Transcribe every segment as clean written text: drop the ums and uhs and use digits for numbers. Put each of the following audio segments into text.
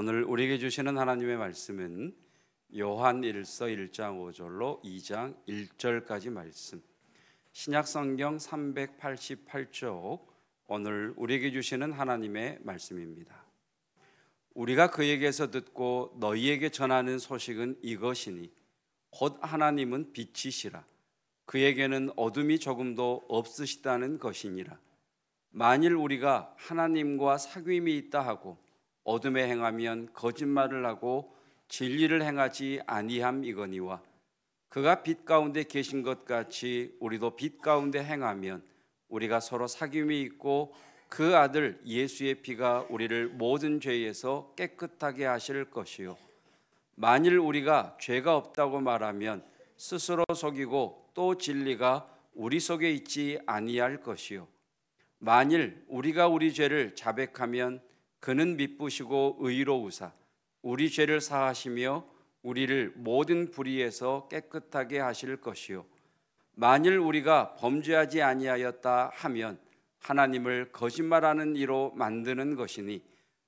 오늘 우리에게 주시는 하나님의 말씀은 요한일서 1장 5절로 2장 1절까지 말씀, 신약성경 388쪽 오늘 우리에게 주시는 하나님의 말씀입니다. 우리가 그에게서 듣고 너희에게 전하는 소식은 이것이니 곧 하나님은 빛이시라. 그에게는 어둠이 조금도 없으시다는 것이니라. 만일 우리가 하나님과 사귐이 있다 하고 어둠에 행하면 거짓말을 하고 진리를 행하지 아니함이거니와 그가 빛 가운데 계신 것 같이 우리도 빛 가운데 행하면 우리가 서로 사귐이 있고 그 아들 예수의 피가 우리를 모든 죄에서 깨끗하게 하실 것이요, 만일 우리가 죄가 없다고 말하면 스스로 속이고 또 진리가 우리 속에 있지 아니할 것이요, 만일 우리가 우리 죄를 자백하면 그는 미쁘시고 의로우사 우리 죄를 사하시며 우리를 모든 불의에서 깨끗하게 하실 것이요, 만일 우리가 범죄하지 아니하였다 하면 하나님을 거짓말하는 이로 만드는 것이니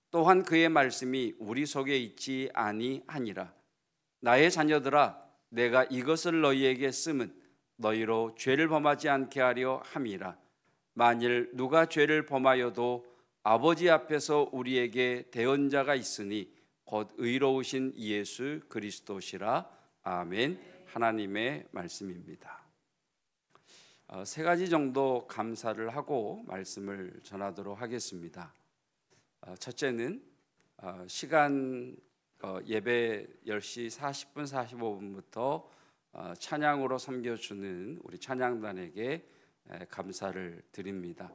또한 그의 말씀이 우리 속에 있지 아니하니라. 나의 자녀들아, 내가 이것을 너희에게 쓰면 너희로 죄를 범하지 않게 하려 함이라. 만일 누가 죄를 범하여도 아버지 앞에서 우리에게 대언자가 있으니 곧 의로우신 예수 그리스도시라. 아멘. 하나님의 말씀입니다. 세 가지 정도 감사를 하고 말씀을 전하도록 하겠습니다. 첫째는 시간 예배 10시 40분 45분부터 찬양으로 섬겨주는 우리 찬양단에게 감사를 드립니다.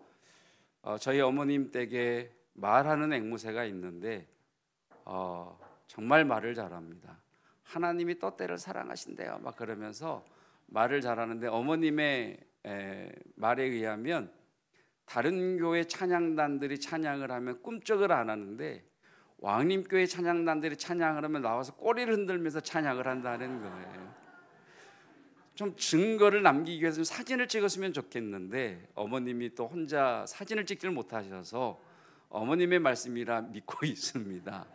저희 어머님 댁에 말하는 앵무새가 있는데 정말 말을 잘합니다. 하나님이 또 때를 사랑하신대요 막 그러면서 말을 잘하는데, 어머님의 말에 의하면 다른 교회 찬양단들이 찬양을 하면 꿈쩍을 안 하는데 왕림교회 찬양단들이 찬양을 하면 나와서 꼬리를 흔들면서 찬양을 한다는 거예요. 좀 증거를 남기기 위해서 사진을 찍었으면 좋겠는데 어머님이 또 혼자 사진을 찍지를 못하셔서 어머님의 말씀이라 믿고 있습니다.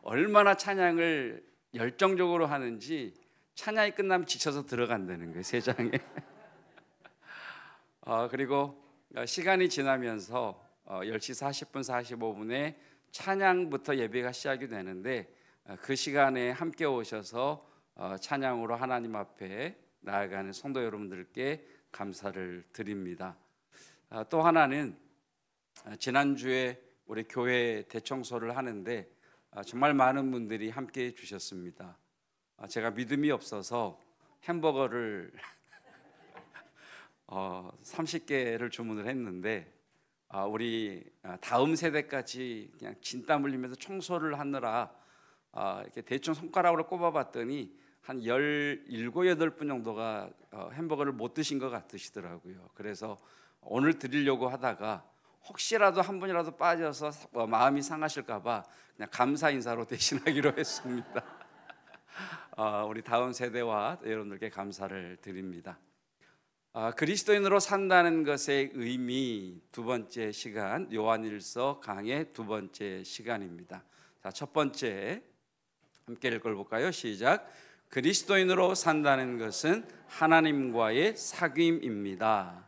얼마나 찬양을 열정적으로 하는지 찬양이 끝나면 지쳐서 들어간다는 거예요, 세장에. 그리고 시간이 지나면서 10시 40분 45분에 찬양부터 예배가 시작이 되는데 그 시간에 함께 오셔서 찬양으로 하나님 앞에 나아가는 성도 여러분들께 감사를 드립니다. 또 하나는 지난주에 우리 교회 대청소를 하는데 정말 많은 분들이 함께 해 주셨습니다. 제가 믿음이 없어서 햄버거를 30개를 주문을 했는데 우리 다음 세대까지 그냥 진땀 흘리면서 청소를 하느라 이렇게 대충 손가락으로 꼽아봤더니 한 17, 18분 정도가 햄버거를 못 드신 것 같으시더라고요. 그래서 오늘 드리려고 하다가 혹시라도 한 분이라도 빠져서 마음이 상하실까 봐 그냥 감사 인사로 대신하기로 했습니다. 우리 다음 세대와 여러분들께 감사를 드립니다. 그리스도인으로 산다는 것의 의미, 두 번째 시간, 요한일서 강의 두 번째 시간입니다. 자, 첫 번째 함께 읽어볼까요? 시작. 그리스도인으로 산다는 것은 하나님과의 사귐입니다.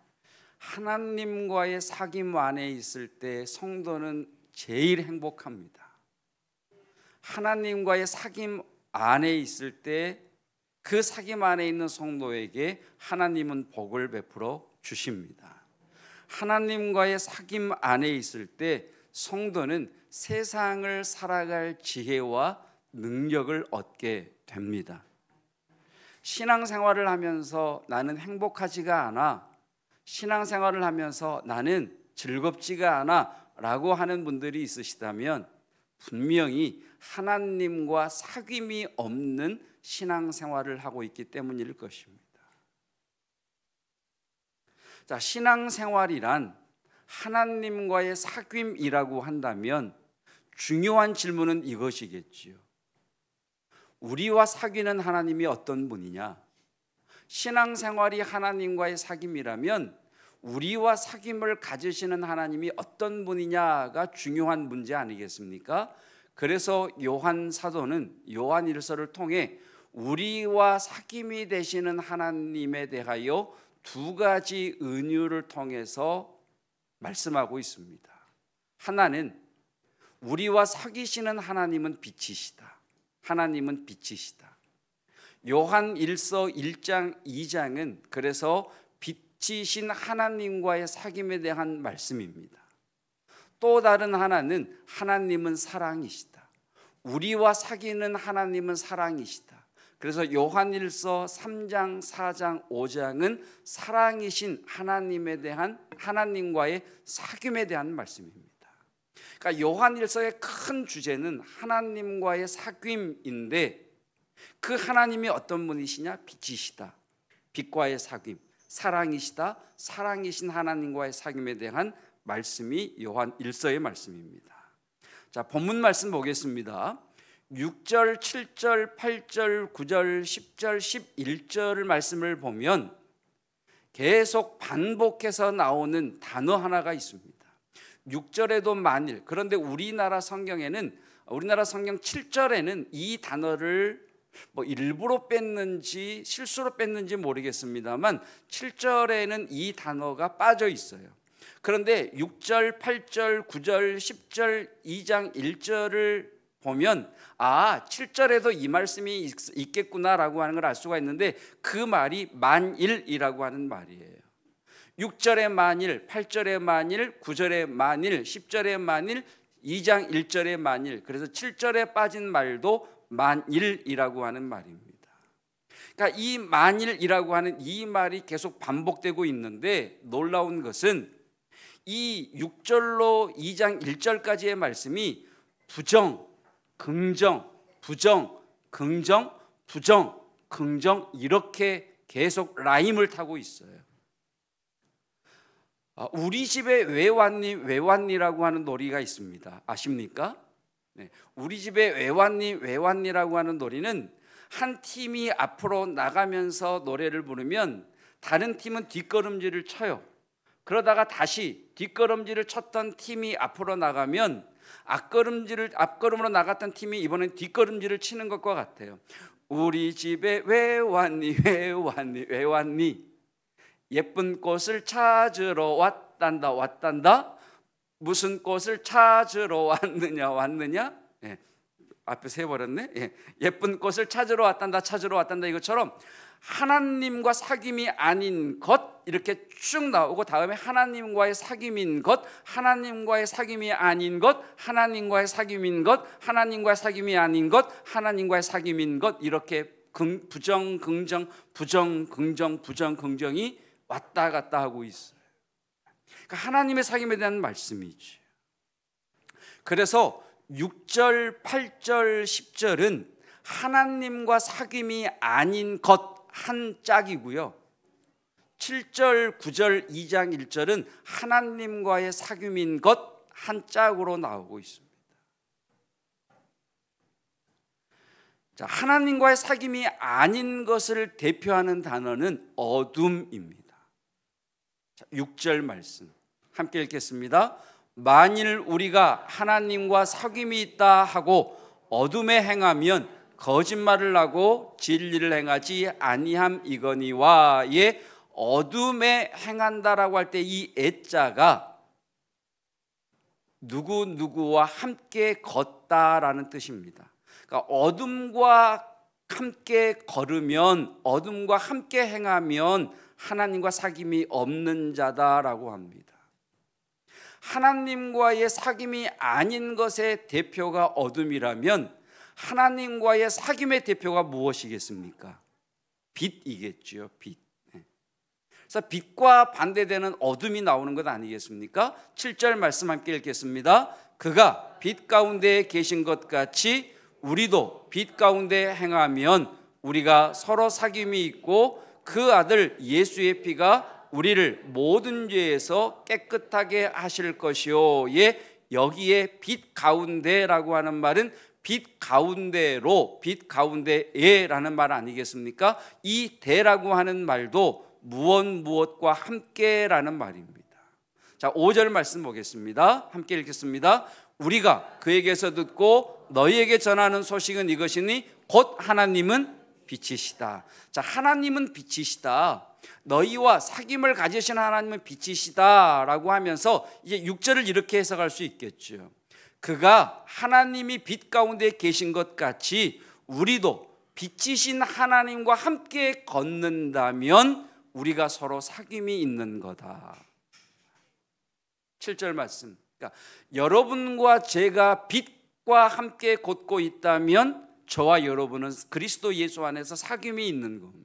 하나님과의 사귐 안에 있을 때 성도는 제일 행복합니다. 하나님과의 사귐 안에 있을 때 그 사귐 안에 있는 성도에게 하나님은 복을 베풀어 주십니다. 하나님과의 사귐 안에 있을 때 성도는 세상을 살아갈 지혜와 능력을 얻게 됩니다. 신앙생활을 하면서 나는 행복하지가 않아, 신앙생활을 하면서 나는 즐겁지가 않아 라고 하는 분들이 있으시다면 분명히 하나님과 사귐이 없는 신앙생활을 하고 있기 때문일 것입니다. 자, 신앙생활이란 하나님과의 사귐이라고 한다면 중요한 질문은 이것이겠지요. 우리와 사귀는 하나님이 어떤 분이냐? 신앙생활이 하나님과의 사귐이라면 우리와 사귐을 가지시는 하나님이 어떤 분이냐가 중요한 문제 아니겠습니까? 그래서 요한 사도는 요한일서를 통해 우리와 사귐이 되시는 하나님에 대하여 두 가지 은유를 통해서 말씀하고 있습니다. 하나는 우리와 사귀시는 하나님은 빛이시다. 하나님은 빛이시다. 요한 1서 1장 2장은 그래서 빛이신 하나님과의 사귐에 대한 말씀입니다. 또 다른 하나는 하나님은 사랑이시다. 우리와 사귀는 하나님은 사랑이시다. 그래서 요한일서 3장, 4장, 5장은 사랑이신 하나님에 대한 하나님과의 사귐에 대한 말씀입니다. 그러니까 요한일서의 큰 주제는 하나님과의 사귐인데 그 하나님이 어떤 분이시냐? 빛이시다. 빛과의 사귐, 사랑이시다. 사랑이신 하나님과의 사귐에 대한 말씀이 요한일서의 말씀입니다. 자, 본문 말씀 보겠습니다. 6절, 7절, 8절, 9절, 10절, 11절 말씀을 보면 계속 반복해서 나오는 단어 하나가 있습니다. 6절에도 만일, 그런데 우리나라 성경에는, 우리나라 성경 7절에는 이 단어를 일부러 뺐는지 실수로 뺐는지 모르겠습니다만 7절에는 이 단어가 빠져 있어요. 그런데 6절, 8절, 9절, 10절, 2장 1절을 보면 7절에도 이 말씀이 있겠구나라고 하는 걸 알 수가 있는데 그 말이 만일이라고 하는 말이에요. 6절의 만일, 8절의 만일, 9절의 만일, 10절의 만일, 2장 1절의 만일, 그래서 7절에 빠진 말도 만일이라고 하는 말입니다. 그러니까 이 만일이라고 하는 이 말이 계속 반복되고 있는데 놀라운 것은 이 6절로 2장 1절까지의 말씀이 부정, 긍정, 부정, 긍정, 부정, 긍정 이렇게 계속 라임을 타고 있어요. 우리 집에 왜 왔니? 왜 왔니라고 하는 놀이가 있습니다. 아십니까? 네. 우리 집에 왜 왔니? 왜 왔니라고 하는 놀이는 한 팀이 앞으로 나가면서 노래를 부르면 다른 팀은 뒷걸음질을 쳐요. 그러다가 다시 뒷걸음질을 쳤던 팀이 앞으로 나가면 앞걸음으로 나갔던 팀이 이번엔 뒷걸음질을 치는 것과 같아요. 우리 집에 왜 왔니? 왜 왔니? 왜 왔니? 예쁜 꽃을 찾으러 왔단다. 왔단다. 무슨 꽃을 찾으러 왔느냐? 예. 앞에 세버렸네. 예. 예쁜 꽃을 찾으러 왔단다. 찾으러 왔단다. 이것처럼 하나님과 사귐이 아닌 것 이렇게 쭉 나오고 다음에 하나님과의 사귐인 것, 하나님과의 사귐이 아닌 것, 하나님과의 사귐인 것, 하나님과의 사귐이 아닌 것, 하나님과의 사귐인 것 이렇게 부정, 긍정, 부정, 긍정, 부정, 긍정이 왔다 갔다 하고 있어요. 그러니까 하나님의 사귐에 대한 말씀이죠. 그래서 6절, 8절, 10절은 하나님과 사귐이 아닌 것 한 짝이고요. 7절, 9절, 2장 1절은 하나님과의 사귐인 것 한 짝으로 나오고 있습니다. 자, 하나님과의 사귐이 아닌 것을 대표하는 단어는 어둠입니다. 자, 6절 말씀 함께 읽겠습니다. 만일 우리가 하나님과 사귐이 있다 하고 어둠에 행하면 거짓말을 하고 진리를 행하지 아니함이거니와의 어둠에 행한다라고 할 때 이 애자가 누구누구와 함께 걷다라는 뜻입니다. 그러니까 어둠과 함께 걸으면, 어둠과 함께 행하면 하나님과 사귐이 없는 자다라고 합니다. 하나님과의 사귐이 아닌 것의 대표가 어둠이라면 하나님과의 사귐의 대표가 무엇이겠습니까? 빛이겠죠. 빛. 그래서 빛과 반대되는 어둠이 나오는 것 아니겠습니까? 7절 말씀 함께 읽겠습니다. 그가 빛 가운데 계신 것 같이 우리도 빛 가운데 행하면 우리가 서로 사귐이 있고 그 아들 예수의 피가 우리를 모든 죄에서 깨끗하게 하실 것이요. 여기에 빛 가운데라고 하는 말은 빛 가운데로, 빛 가운데에라는 말 아니겠습니까? 이 대라고 하는 말도 무엇과 함께라는 말입니다. 자, 5절 말씀 보겠습니다. 함께 읽겠습니다. 우리가 그에게서 듣고 너희에게 전하는 소식은 이것이니 곧 하나님은 빛이시다. 자, 하나님은 빛이시다. 너희와 사귐을 가지신 하나님은 빛이시다 라고 하면서 이제 6절을 이렇게 해석할 수 있겠죠. 그가 하나님이 빛 가운데 계신 것 같이 우리도 빛이신 하나님과 함께 걷는다면 우리가 서로 사귐이 있는 거다. 7절 말씀. 그러니까 여러분과 제가 빛과 함께 걷고 있다면 저와 여러분은 그리스도 예수 안에서 사귐이 있는 겁니다.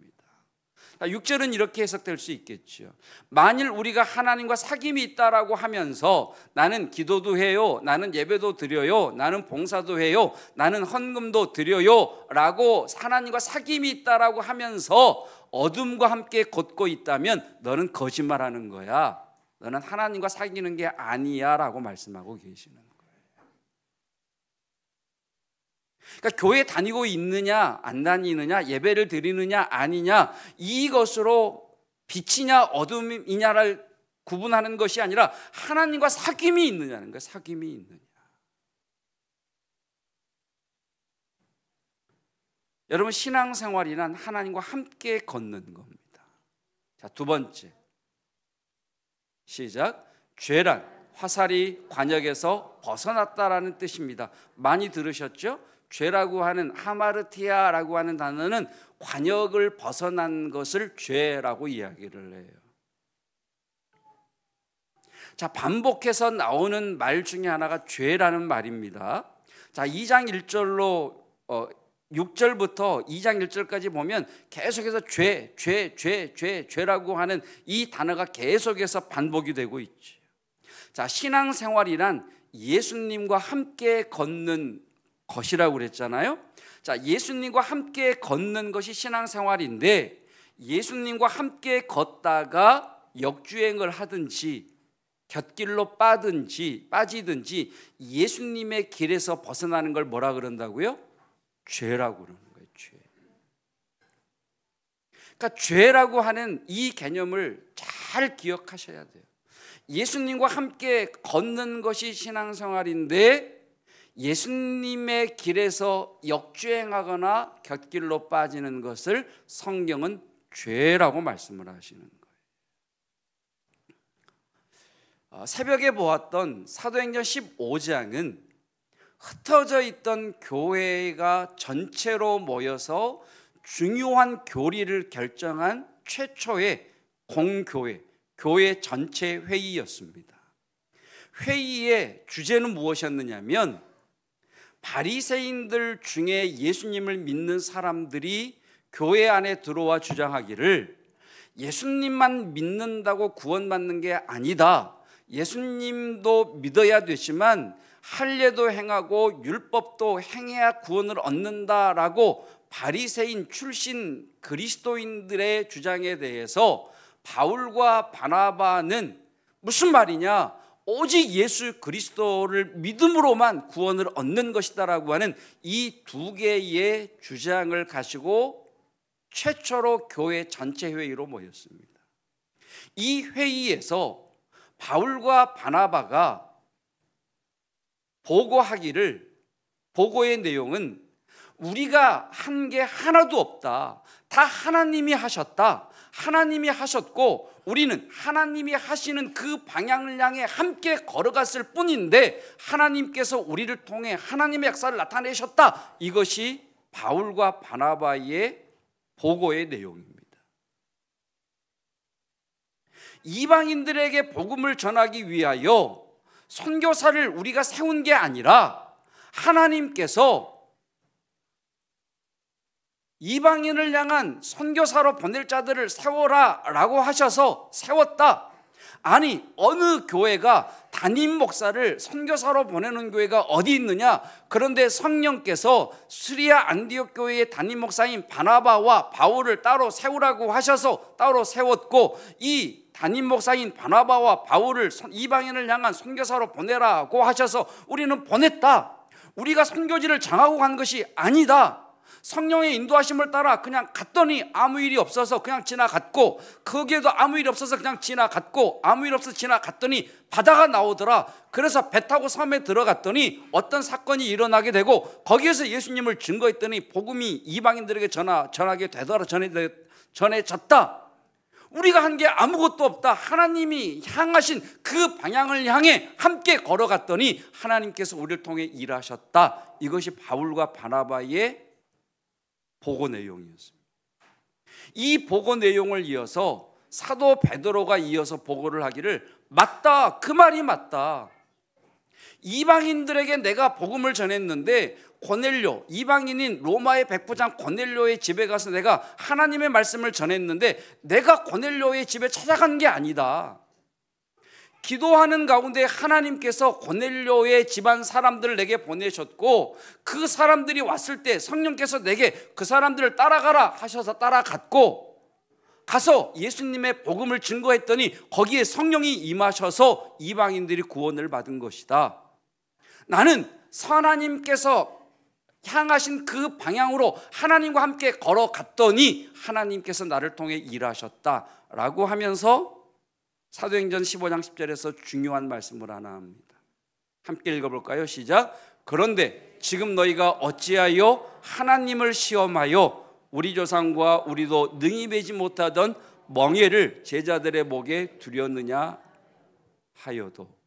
6절은 이렇게 해석될 수 있겠죠. 만일 우리가 하나님과 사귐이 있다라고 하면서 나는 기도도 해요, 나는 예배도 드려요, 나는 봉사도 해요, 나는 헌금도 드려요 라고 하나님과 사귐이 있다라고 하면서 어둠과 함께 걷고 있다면 너는 거짓말하는 거야. 너는 하나님과 사귀는 게 아니야 라고 말씀하고 계시는 거예요. 그러니까 교회 다니고 있느냐 안 다니느냐, 예배를 드리느냐 아니냐, 이것으로 빛이냐 어둠이냐를 구분하는 것이 아니라 하나님과 사귐이 있느냐는 거예요. 사귐이 있느냐. 여러분, 신앙생활이란 하나님과 함께 걷는 겁니다. 자, 두 번째, 시작. 죄란 화살이 관역에서 벗어났다라는 뜻입니다. 많이 들으셨죠? 죄라고 하는, 하마르티아라고 하는 단어는 관역을 벗어난 것을 죄라고 이야기를 해요. 자, 반복해서 나오는 말 중에 하나가 죄라는 말입니다. 자, 2장 1절로 6절부터 2장 1절까지 보면 계속해서 죄라고 하는 이 단어가 계속해서 반복이 되고 있죠. 자, 신앙생활이란 예수님과 함께 걷는 것이라고 그랬잖아요. 자, 예수님과 함께 걷는 것이 신앙생활인데, 예수님과 함께 걷다가 역주행을 하든지 곁길로 빠지든지 예수님의 길에서 벗어나는 걸 뭐라 그런다고요? 죄라고 그러는 거예요. 죄. 그러니까 죄라고 하는 이 개념을 잘 기억하셔야 돼요. 예수님과 함께 걷는 것이 신앙생활인데 예수님의 길에서 역주행하거나 곁길로 빠지는 것을 성경은 죄라고 말씀을 하시는 거예요. 새벽에 보았던 사도행전 15장은 흩어져 있던 교회가 전체로 모여서 중요한 교리를 결정한 최초의 공교회, 교회 전체 회의였습니다. 회의의 주제는 무엇이었느냐면, 바리새인들 중에 예수님을 믿는 사람들이 교회 안에 들어와 주장하기를 예수님만 믿는다고 구원받는 게 아니다. 예수님도 믿어야 되지만 할례도 행하고 율법도 행해야 구원을 얻는다라고 바리새인 출신 그리스도인들의 주장에 대해서 바울과 바나바는 무슨 말이냐, 오직 예수 그리스도를 믿음으로만 구원을 얻는 것이다라고 하는 이 두 개의 주장을 가지고 최초로 교회 전체 회의로 모였습니다. 이 회의에서 바울과 바나바가 보고의 내용은 우리가 한 게 하나도 없다. 다 하나님이 하셨다. 하나님이 하셨고 우리는 하나님이 하시는 그 방향을 향해 함께 걸어갔을 뿐인데 하나님께서 우리를 통해 하나님의 역사를 나타내셨다. 이것이 바울과 바나바의 보고의 내용입니다. 이방인들에게 복음을 전하기 위하여 선교사를 우리가 세운 게 아니라 하나님께서 이방인을 향한 선교사로 보낼 자들을 세워라 라고 하셔서 세웠다. 아니, 어느 교회가 담임 목사를 선교사로 보내는 교회가 어디 있느냐? 그런데 성령께서 스리아 안디옥 교회의 담임 목사인 바나바와 바울을 따로 세우라고 하셔서 따로 세웠고, 이 담임 목사인 바나바와 바울을 이방인을 향한 선교사로 보내라고 하셔서 우리는 보냈다. 우리가 선교지를 정하고 간 것이 아니다. 성령의 인도하심을 따라 그냥 갔더니 아무 일이 없어서 그냥 지나갔고, 거기에도 아무 일이 없어서 그냥 지나갔고, 아무 일 없어서 지나갔더니 바다가 나오더라. 그래서 배 타고 섬에 들어갔더니 어떤 사건이 일어나게 되고, 거기에서 예수님을 증거했더니 복음이 이방인들에게 전하게 되더라. 전해졌다. 우리가 한 게 아무것도 없다. 하나님이 향하신 그 방향을 향해 함께 걸어갔더니 하나님께서 우리를 통해 일하셨다. 이것이 바울과 바나바의 보고 내용이었습니다. 이 보고 내용을 이어서 사도 베드로가 이어서 보고를 하기를, 맞다, 그 말이 맞다. 이방인들에게 내가 복음을 전했는데 고넬료, 이방인인 로마의 백부장 고넬료의 집에 가서 내가 하나님의 말씀을 전했는데 내가 고넬료의 집에 찾아간 게 아니다. 기도하는 가운데 하나님께서 고넬료의 집안 사람들을 내게 보내셨고, 그 사람들이 왔을 때 성령께서 내게 그 사람들을 따라가라 하셔서 따라갔고, 가서 예수님의 복음을 증거했더니 거기에 성령이 임하셔서 이방인들이 구원을 받은 것이다. 나는 하나님께서 향하신 그 방향으로 하나님과 함께 걸어갔더니 하나님께서 나를 통해 일하셨다라고 하면서 사도행전 15장 10절에서 중요한 말씀을 하나 합니다. 함께 읽어볼까요? 시작. 그런데 지금 너희가 어찌하여 하나님을 시험하여 우리 조상과 우리도 능히 매지 못하던 멍에를 제자들의 목에 두렸느냐 하여도.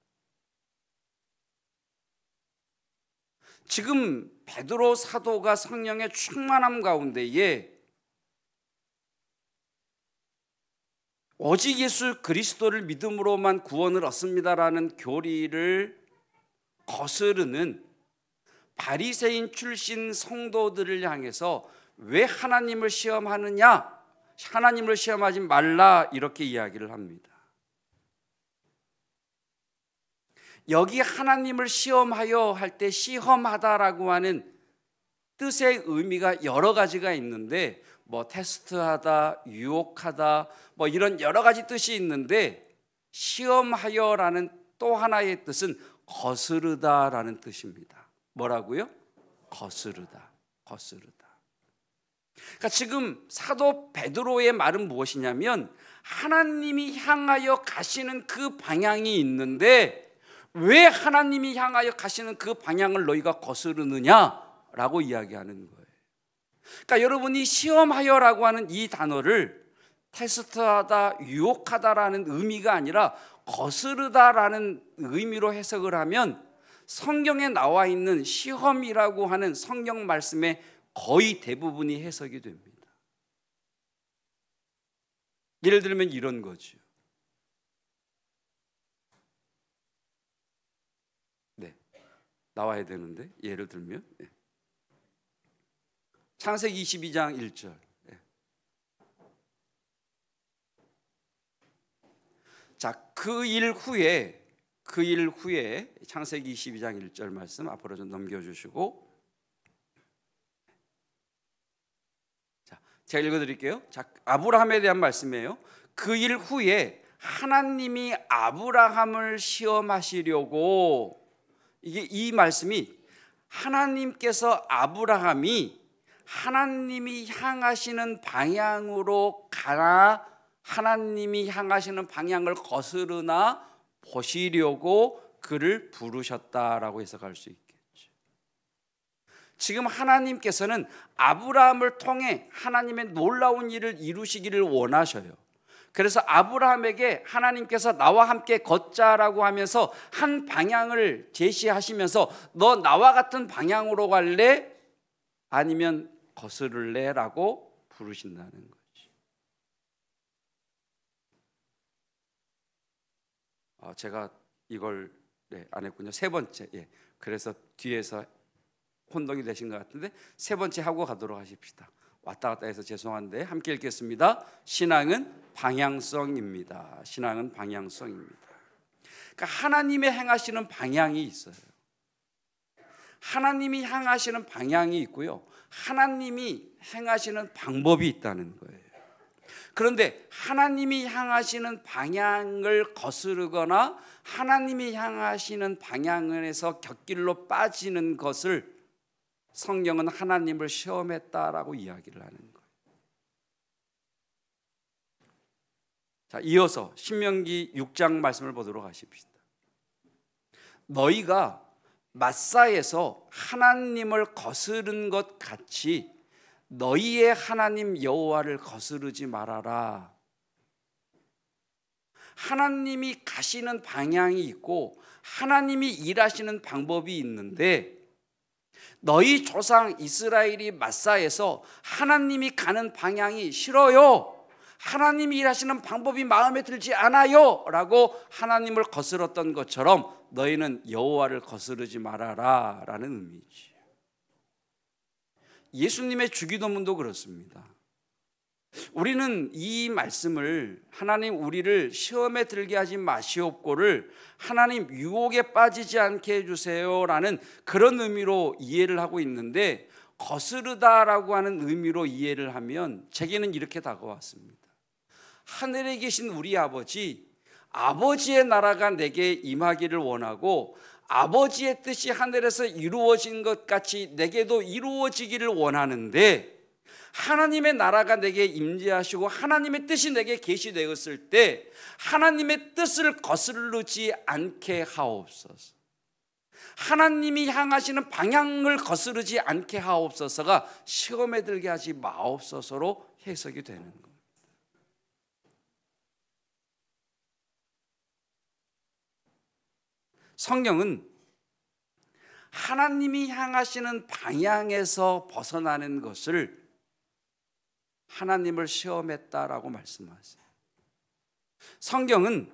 지금 베드로 사도가 성령의 충만함 가운데에 오직 예수 그리스도를 믿음으로만 구원을 얻습니다라는 교리를 거스르는 바리새인 출신 성도들을 향해서 왜 하나님을 시험하느냐, 하나님을 시험하지 말라, 이렇게 이야기를 합니다. 여기 하나님을 시험하여 할 때 시험하다라고 하는 뜻의 의미가 여러 가지가 있는데, 뭐 테스트하다, 유혹하다, 뭐 이런 여러 가지 뜻이 있는데, 시험하여라는 또 하나의 뜻은 거스르다라는 뜻입니다. 뭐라고요? 거스르다. 그러니까 지금 사도 베드로의 말은 무엇이냐면, 하나님이 향하여 가시는 그 방향이 있는데 왜 하나님이 향하여 가시는 그 방향을 너희가 거스르느냐라고 이야기하는 거예요. 그러니까 여러분이 시험하여라고 하는 이 단어를 테스트하다, 유혹하다라는 의미가 아니라 거스르다라는 의미로 해석을 하면 성경에 나와 있는 시험이라고 하는 성경 말씀의 거의 대부분이 해석이 됩니다. 예를 들면 이런 거죠. 네, 나와야 되는데 예를 들면 창세기 22장 1절. 자, 그 일 후에 창세기 22장 1절 말씀 앞으로 좀 넘겨주시고, 자, 제가 읽어드릴게요. 자, 아브라함에 대한 말씀이에요. 그 일 후에 하나님이 아브라함을 시험하시려고, 이 말씀이 하나님께서 하나님이 향하시는 방향으로 가나 하나님이 향하시는 방향을 거스르나 보시려고 그를 부르셨다라고 해석할 수 있겠죠. 지금 하나님께서는 아브라함을 통해 하나님의 놀라운 일을 이루시기를 원하셔요. 그래서 아브라함에게 하나님께서 나와 함께 걷자라고 하면서 한 방향을 제시하시면서 너 나와 같은 방향으로 갈래? 아니면 거스를래? 라고 부르신다는 거죠. 제가 이걸 안 했군요. 세 번째. 그래서 뒤에서 혼동이 되신 것 같은데 세 번째 하고 가도록 하십시다. 왔다 갔다 해서 죄송한데 함께 읽겠습니다. 신앙은 방향성입니다. 신앙은 방향성입니다. 그러니까 하나님의 행하시는 방향이 있어요. 하나님이 향하시는 방향이 있고요, 하나님이 행하시는 방법이 있다는 거예요. 그런데 하나님이 향하시는 방향을 거스르거나 하나님이 향하시는 방향에서 곁길로 빠지는 것을 성경은 하나님을 시험했다라고 이야기를 하는 거예요. 자, 이어서 신명기 6장 말씀을 보도록 하십시다. 너희가 마사에서 하나님을 거스른 것 같이 너희의 하나님 여호와를 거스르지 말아라. 하나님이 가시는 방향이 있고 하나님이 일하시는 방법이 있는데, 너희 조상 이스라엘이 마사에서 하나님이 가는 방향이 싫어요, 하나님이 일하시는 방법이 마음에 들지 않아요 라고 하나님을 거스렀던 것처럼 너희는 여호와를 거스르지 말아라 라는 의미지. 예수님의 주기도문도 그렇습니다. 우리는 이 말씀을 하나님 우리를 시험에 들게 하지 마시옵고를 하나님 유혹에 빠지지 않게 해주세요 라는 그런 의미로 이해를 하고 있는데, 거스르다라고 하는 의미로 이해를 하면 제게는 이렇게 다가왔습니다. 하늘에 계신 우리 아버지, 아버지의 나라가 내게 임하기를 원하고 아버지의 뜻이 하늘에서 이루어진 것 같이 내게도 이루어지기를 원하는데, 하나님의 나라가 내게 임재하시고 하나님의 뜻이 내게 계시되었을 때 하나님의 뜻을 거스르지 않게 하옵소서, 하나님이 향하시는 방향을 거스르지 않게 하옵소서가 시험에 들게 하지 마옵소서로 해석이 되는 겁니다. 성경은 하나님이 향하시는 방향에서 벗어나는 것을 하나님을 시험했다라고 말씀하세요. 성경은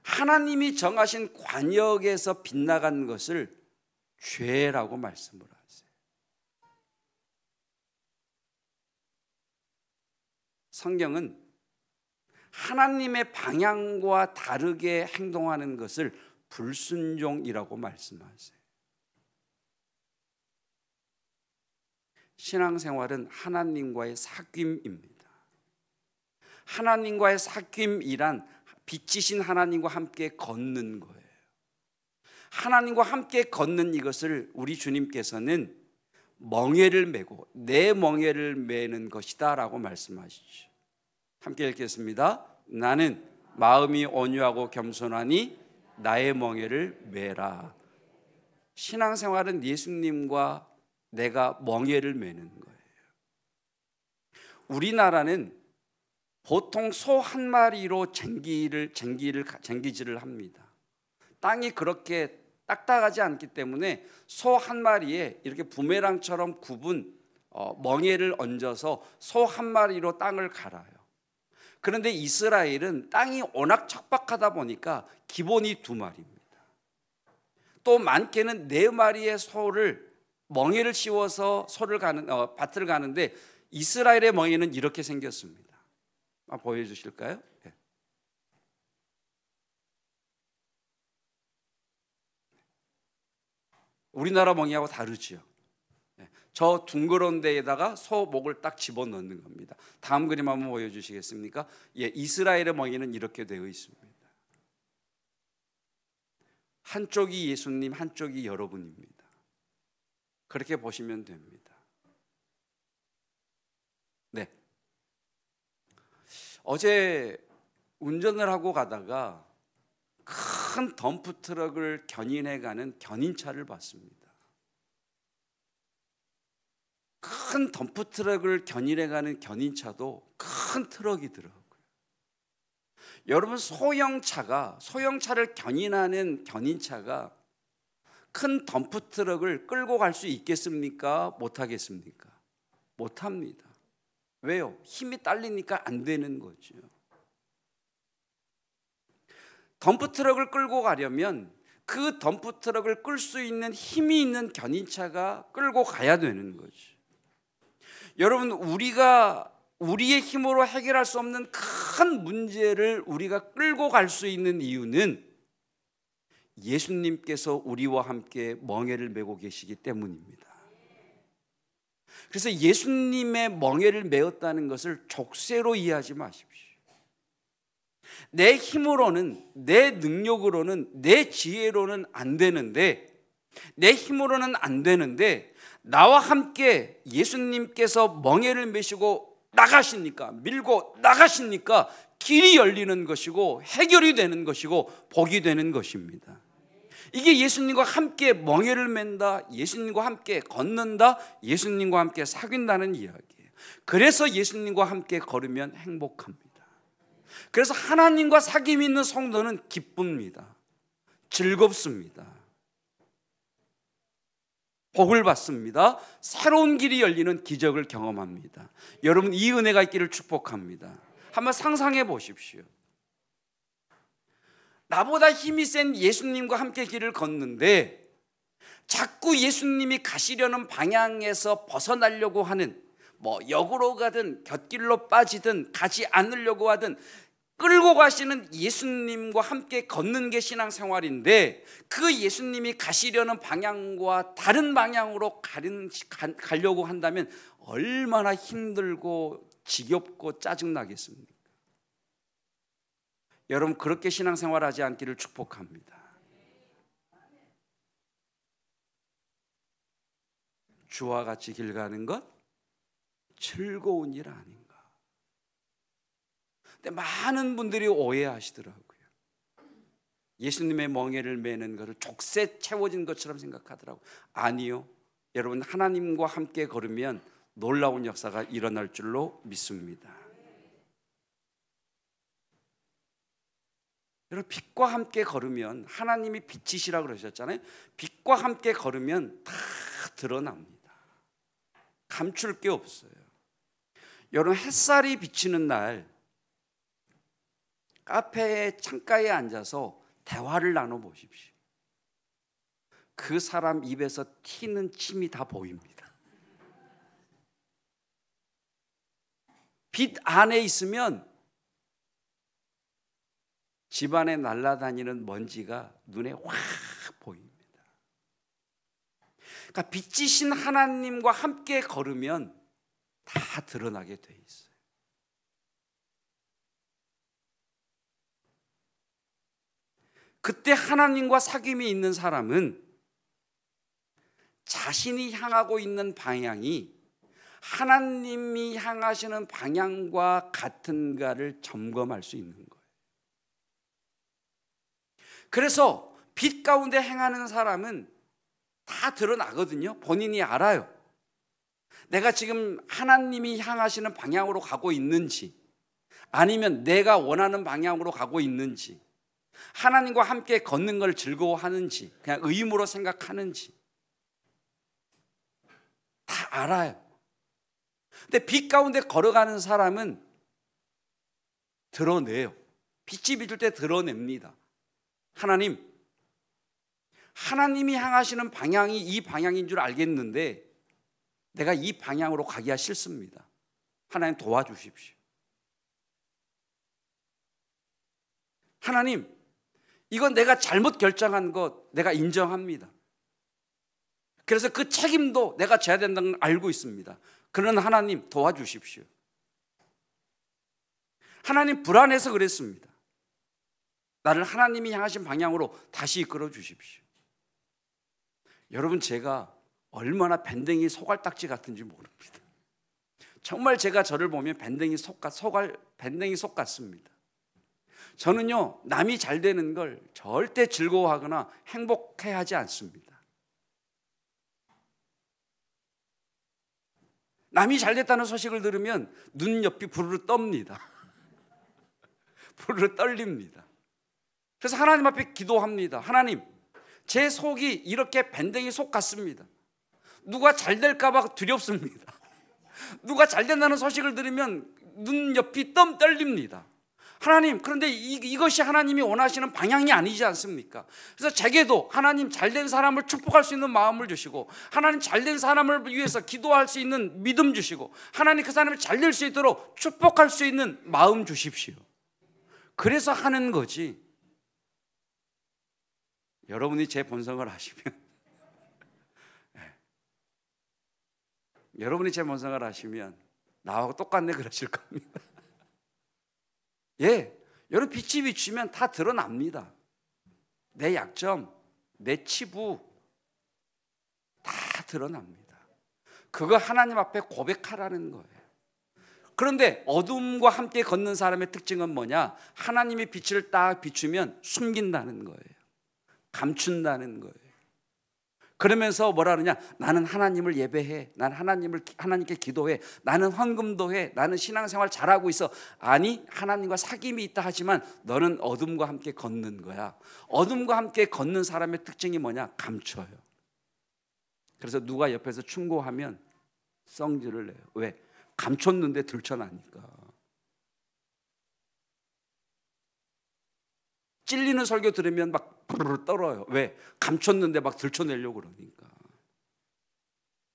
하나님이 정하신 관역에서 빗나간 것을 죄라고 말씀을 하세요. 성경은 하나님의 방향과 다르게 행동하는 것을 불순종이라고 말씀하세요. 신앙생활은 하나님과의 사귐입니다. 하나님과의 사귐이란 빛이신 하나님과 함께 걷는 거예요. 하나님과 함께 걷는 이것을 우리 주님께서는 멍에를 메고 내 멍에를 메는 것이다 라고 말씀하시죠. 함께 읽겠습니다. 나는 마음이 온유하고 겸손하니 나의 멍에를 메라. 신앙생활은 예수님과 내가 멍에를 메는 거예요. 우리나라는 보통 소 한 마리로 쟁기질을 합니다. 땅이 그렇게 딱딱하지 않기 때문에 소 한 마리에 이렇게 부메랑처럼 굽은 멍에를 얹어서 소 한 마리로 땅을 갈아요. 그런데 이스라엘은 땅이 워낙 척박하다 보니까 기본이 2마리입니다. 또 많게는 4마리의 소를 멍에를 씌워서 밭을 가는데, 이스라엘의 멍에는 이렇게 생겼습니다. 보여주실까요? 네. 우리나라 멍에하고 다르죠. 네. 저 둥그런 데에다가 소 목을 딱 집어넣는 겁니다. 다음 그림 한번 보여주시겠습니까? 예, 이스라엘의 멍에는 이렇게 되어 있습니다. 한쪽이 예수님, 한쪽이 여러분입니다. 그렇게 보시면 됩니다. 네. 어제 운전을 하고 가다가 큰 덤프 트럭을 견인해 가는 견인차를 봤습니다. 큰 덤프 트럭을 견인해 가는 견인차도 큰 트럭이더라고요. 여러분, 소형차를 견인하는 견인차가 큰 덤프 트럭을 끌고 갈 수 있겠습니까? 못하겠습니까? 못합니다. 왜요? 힘이 딸리니까 안 되는 거죠. 덤프 트럭을 끌고 가려면 그 덤프 트럭을 끌 수 있는 힘이 있는 견인차가 끌고 가야 되는 거죠. 여러분, 우리의 힘으로 해결할 수 없는 큰 문제를 우리가 끌고 갈 수 있는 이유는 예수님께서 우리와 함께 멍에를 메고 계시기 때문입니다. 그래서 예수님의 멍에를 메었다는 것을 족쇄로 이해하지 마십시오. 내 힘으로는, 내 능력으로는, 내 지혜로는 안 되는데, 내 힘으로는 안 되는데, 나와 함께 예수님께서 멍에를 메시고 나가시니까, 밀고 나가시니까 길이 열리는 것이고 해결이 되는 것이고 복이 되는 것입니다. 이게 예수님과 함께 멍에를 맨다, 예수님과 함께 걷는다, 예수님과 함께 사귄다는 이야기예요. 그래서 예수님과 함께 걸으면 행복합니다. 그래서 하나님과 사귐이 있는 성도는 기쁩니다. 즐겁습니다. 복을 받습니다. 새로운 길이 열리는 기적을 경험합니다. 여러분, 이 은혜가 있기를 축복합니다. 한번 상상해 보십시오. 나보다 힘이 센 예수님과 함께 길을 걷는데 자꾸 예수님이 가시려는 방향에서 벗어나려고 하는, 역으로 가든 곁길로 빠지든 가지 않으려고 하든 끌고 가시는 예수님과 함께 걷는 게 신앙생활인데, 그 예수님이 가시려는 방향과 다른 방향으로 가려고 한다면 얼마나 힘들고 지겹고 짜증나겠습니까? 여러분, 그렇게 신앙생활하지 않기를 축복합니다. 주와 같이 길 가는 것 즐거운 일 아닌가? 근데 많은 분들이 오해하시더라고요. 예수님의 멍에를 매는 것을 족쇄 채워진 것처럼 생각하더라고요. 아니요, 여러분, 하나님과 함께 걸으면 놀라운 역사가 일어날 줄로 믿습니다. 여러분, 빛과 함께 걸으면, 하나님이 빛이시라 그러셨잖아요. 빛과 함께 걸으면 다 드러납니다. 감출 게 없어요. 여러분, 햇살이 비치는 날 카페의 창가에 앉아서 대화를 나눠보십시오. 그 사람 입에서 튀는 침이 다 보입니다. 빛 안에 있으면 집안에 날아다니는 먼지가 눈에 확 보입니다. 그러니까 빛이신 하나님과 함께 걸으면 다 드러나게 돼 있어요. 그때 하나님과 사귐이 있는 사람은 자신이 향하고 있는 방향이 하나님이 향하시는 방향과 같은가를 점검할 수 있는 거예요. 그래서 빛 가운데 행하는 사람은 다 드러나거든요. 본인이 알아요. 내가 지금 하나님이 향하시는 방향으로 가고 있는지, 아니면 내가 원하는 방향으로 가고 있는지, 하나님과 함께 걷는 걸 즐거워하는지, 그냥 의무로 생각하는지 다 알아요. 근데 빛 가운데 걸어가는 사람은 드러내요. 빛이 비출 때 드러냅니다. 하나님이 향하시는 방향이 이 방향인 줄 알겠는데 내가 이 방향으로 가기가 싫습니다. 하나님 도와주십시오. 하나님, 이건 내가 잘못 결정한 것 내가 인정합니다. 그래서 그 책임도 내가 져야 된다는 걸 알고 있습니다. 그러나 하나님 도와주십시오. 하나님, 불안해서 그랬습니다. 나를 하나님이 향하신 방향으로 다시 이끌어 주십시오. 여러분, 제가 얼마나 밴댕이 소갈딱지 같은지 모릅니다. 정말 제가 저를 보면 밴댕이 속 같습니다. 저는요, 남이 잘 되는 걸 절대 즐거워하거나 행복해하지 않습니다. 남이 잘 됐다는 소식을 들으면 눈옆이 부르르 떱니다. 부르르 떨립니다. 그래서 하나님 앞에 기도합니다. 하나님, 제 속이 이렇게 밴댕이 속 같습니다. 누가 잘 될까 봐 두렵습니다. 누가 잘 된다는 소식을 들으면 눈옆이 땀 떨립니다. 하나님, 그런데 이것이 하나님이 원하시는 방향이 아니지 않습니까? 그래서 제게도 하나님 잘된 사람을 축복할 수 있는 마음을 주시고, 하나님 잘된 사람을 위해서 기도할 수 있는 믿음 주시고, 하나님 그 사람이 잘될 수 있도록 축복할 수 있는 마음 주십시오. 그래서 하는 거지. 여러분이 제 본성을 아시면 여러분이 제 본성을 아시면 나하고 똑같네 그러실 겁니다. 예, 여러분, 빛이 비추면 다 드러납니다. 내 약점, 내 치부 다 드러납니다. 그거 하나님 앞에 고백하라는 거예요. 그런데 어둠과 함께 걷는 사람의 특징은 뭐냐? 하나님의 빛을 딱 비추면 숨긴다는 거예요. 감춘다는 거예요. 그러면서 뭐라 그러냐? 나는 하나님을 예배해. 나는 하나님께 기도해. 나는 헌금도 해. 나는 신앙생활 잘하고 있어. 아니, 하나님과 사귐이 있다 하지만 너는 어둠과 함께 걷는 거야. 어둠과 함께 걷는 사람의 특징이 뭐냐? 감춰요. 그래서 누가 옆에서 충고하면 성질을 내요. 왜? 감췄는데 들춰나니까. 찔리는 설교 들으면 막 부르르 떨어요. 왜? 감췄는데 막 들춰내려고 그러니까.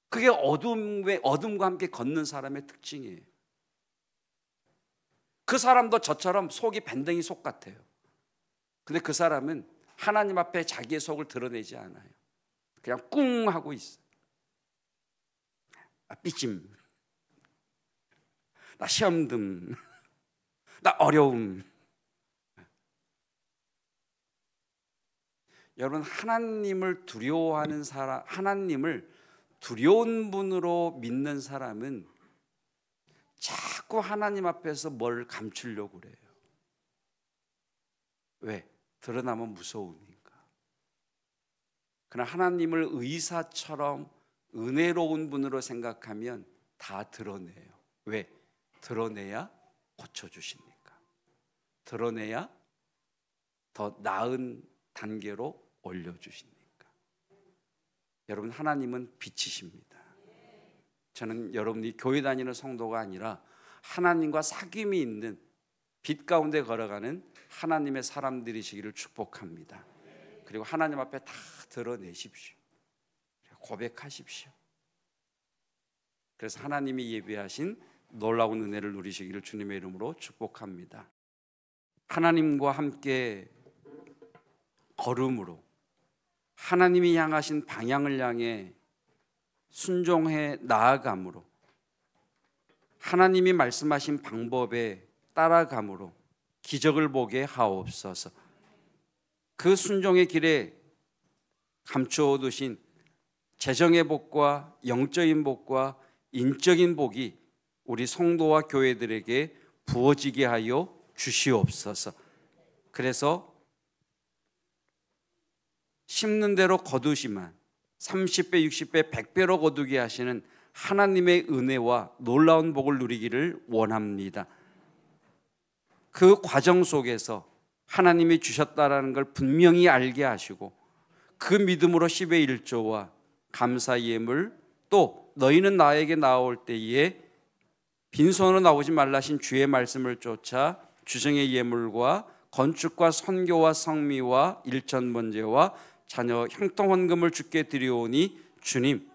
그게 어둠과 함께 걷는 사람의 특징이에요. 그 사람도 저처럼 속이 밴댕이 속 같아요. 근데 그 사람은 하나님 앞에 자기의 속을 드러내지 않아요. 그냥 꿍 하고 있어요. 나 삐짐, 나 시험등, 나 어려움. 여러분, 하나님을 두려워하는 사람, 하나님을 두려운 분으로 믿는 사람은 자꾸 하나님 앞에서 뭘 감추려고 그래요. 왜? 드러나면 무서우니까. 그러나 하나님을 의사처럼 은혜로운 분으로 생각하면 다 드러내요. 왜? 드러내야 고쳐주시니까. 드러내야 더 나은 단계로 올려주시니까. 여러분, 하나님은 빛이십니다. 저는 여러분이 교회 다니는 성도가 아니라 하나님과 사귐이 있는 빛 가운데 걸어가는 하나님의 사람들이시기를 축복합니다. 그리고 하나님 앞에 다 드러내십시오. 고백하십시오. 그래서 하나님이 예비하신 놀라운 은혜를 누리시기를 주님의 이름으로 축복합니다. 하나님과 함께 걸음으로 하나님이 향하신 방향을 향해 순종해 나아감으로 하나님이 말씀하신 방법에 따라감으로 기적을 보게 하옵소서. 그 순종의 길에 감추어 두신 재정의 복과 영적인 복과 인적인 복이 우리 성도와 교회들에게 부어지게 하여 주시옵소서. 그래서 심는 대로 거두시만 30배, 60배, 100배로 거두게 하시는 하나님의 은혜와 놀라운 복을 누리기를 원합니다. 그 과정 속에서 하나님이 주셨다라는 걸 분명히 알게 하시고 그 믿음으로 10의 1조와 감사 예물, 또 너희는 나에게 나올 때에 빈손으로 나오지 말라신 주의 말씀을 쫓아 주정의 예물과 건축과 선교와 성미와 일천번제와 자녀 형통헌금을 주께 드리오니 주님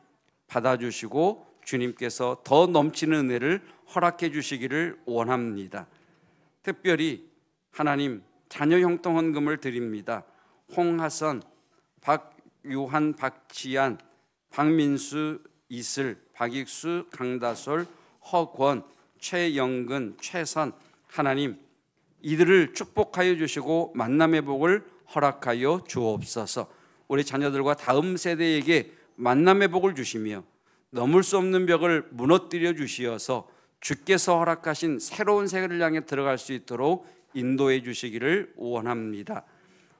받아주시고 주님께서 더 넘치는 은혜를 허락해 주시기를 원합니다. 특별히 하나님, 자녀 형통헌금을 드립니다. 홍하선, 박유한, 박지한, 박민수, 이슬, 박익수, 강다솔, 허권, 최영근, 최선, 하나님 이들을 축복하여 주시고 만남의 복을 허락하여 주옵소서. 우리 자녀들과 다음 세대에게 만남의 복을 주시며 넘을 수 없는 벽을 무너뜨려 주시어서 주께서 허락하신 새로운 세계를 향해 들어갈 수 있도록 인도해 주시기를 원합니다.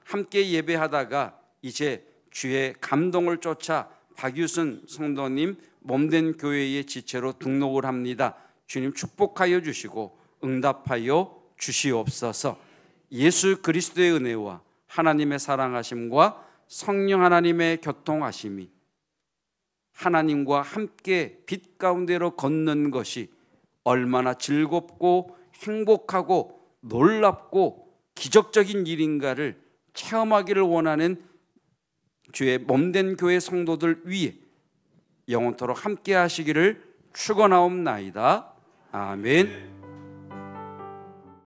함께 예배하다가 이제 주의 감동을 쫓아 박유순 성도님 몸된 교회의 지체로 등록을 합니다. 주님 축복하여 주시고 응답하여 주시옵소서. 예수 그리스도의 은혜와 하나님의 사랑하심과 성령 하나님의 교통하심이 하나님과 함께 빛 가운데로 걷는 것이 얼마나 즐겁고 행복하고 놀랍고 기적적인 일인가를 체험하기를 원하는 주의 몸된 교회 성도들 위에 영원토록 함께 하시기를 축원하옵나이다. 아멘.